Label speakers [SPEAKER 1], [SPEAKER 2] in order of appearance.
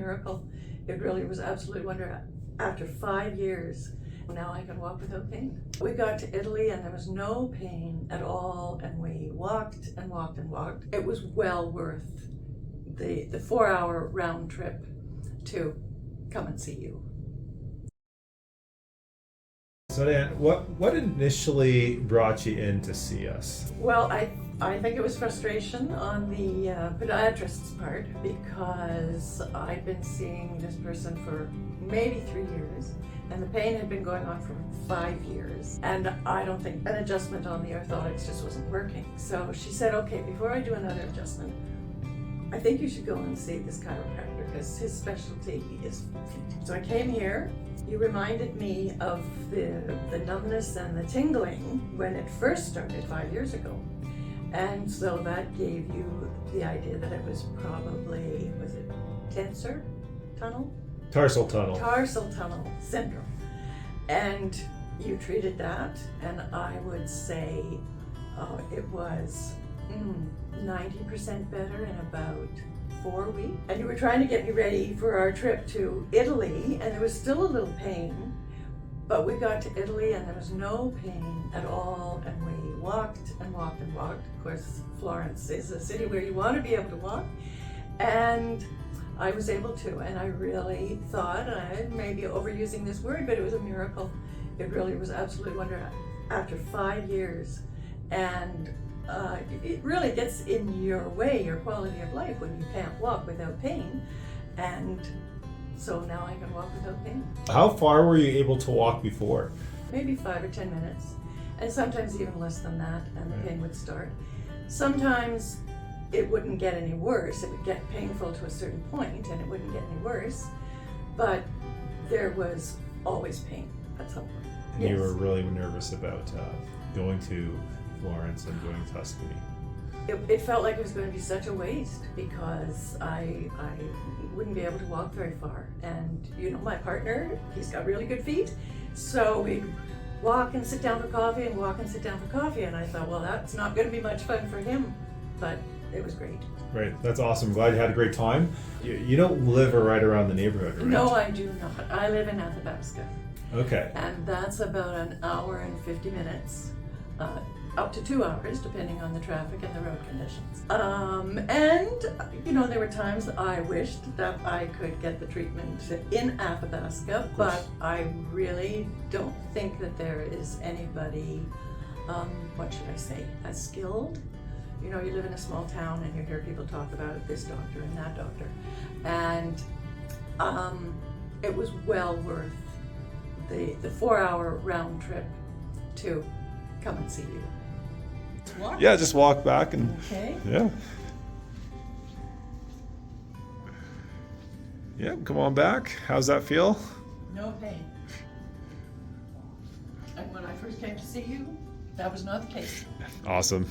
[SPEAKER 1] miracle. It really was absolutely wonderful. After 5 years, now I can walk without pain. We got to Italy and there was no pain at all, and we walked and walked and walked. It was well worth the 4-hour round trip to come and see you.
[SPEAKER 2] So Diane, what initially brought you in to see us?
[SPEAKER 1] Well, I think it was frustration on the podiatrist's part, because I'd been seeing this person for maybe 3 years, and the pain had been going on for 5 years, and I don't think an adjustment on the orthotics just wasn't working. So she said, okay, before I do another adjustment, I think you should go and see this chiropractor because his specialty is feet. So I came here. You reminded me of the numbness and the tingling when it first started 5 years ago. And so that gave you the idea that it was probably, was it tensor tunnel?
[SPEAKER 2] Tarsal tunnel.
[SPEAKER 1] Tarsal tunnel syndrome. And you treated that, and I would say it was 90% better in about 4 weeks. And you were trying to get me ready for our trip to Italy, and there was still a little pain, but we got to Italy and there was no pain at all, and we walked and walked and walked. Of course, Florence is a city where you want to be able to walk, and I was able to, and I really thought, I may be overusing this word, but it was a miracle. It really was absolutely wonderful. After 5 years, and it really gets in your way, your quality of life, when you can't walk without pain. And so now I can walk without pain.
[SPEAKER 2] How far were you able to walk before?
[SPEAKER 1] Maybe 5 or 10 minutes, and sometimes even less than that, and the pain would start. Sometimes it wouldn't get any worse. It would get painful to a certain point, and it wouldn't get any worse, but there was always pain at some point.
[SPEAKER 2] And
[SPEAKER 1] Yes.
[SPEAKER 2] you were really nervous about going to Florence and going to Tuscany.
[SPEAKER 1] It felt like it was going to be such a waste, because I wouldn't be able to walk very far. And you know, my partner, he's got really good feet, so we'd walk and sit down for coffee and walk and sit down for coffee, and I thought, well, that's not going to be much fun for him, but it was great.
[SPEAKER 2] Right, that's awesome. Glad you had a great time. You don't live right around the neighborhood, right?
[SPEAKER 1] No, I do not. I live in Athabasca,
[SPEAKER 2] Okay.
[SPEAKER 1] and that's about an hour and 50 minutes. Up to 2 hours, depending on the traffic and the road conditions. And, you know, there were times I wished that I could get the treatment in Athabasca, but I really don't think that there is anybody, what should I say, as skilled. You know, you live in a small town and you hear people talk about this doctor and that doctor. And it was well worth the 4-hour round trip to come and see you. Walk?
[SPEAKER 2] Yeah, just walk back and
[SPEAKER 1] Okay.
[SPEAKER 2] yeah. Yeah, come on back. How's that feel?
[SPEAKER 1] No pain. And when I first came to see you, that was not the case.
[SPEAKER 2] Awesome.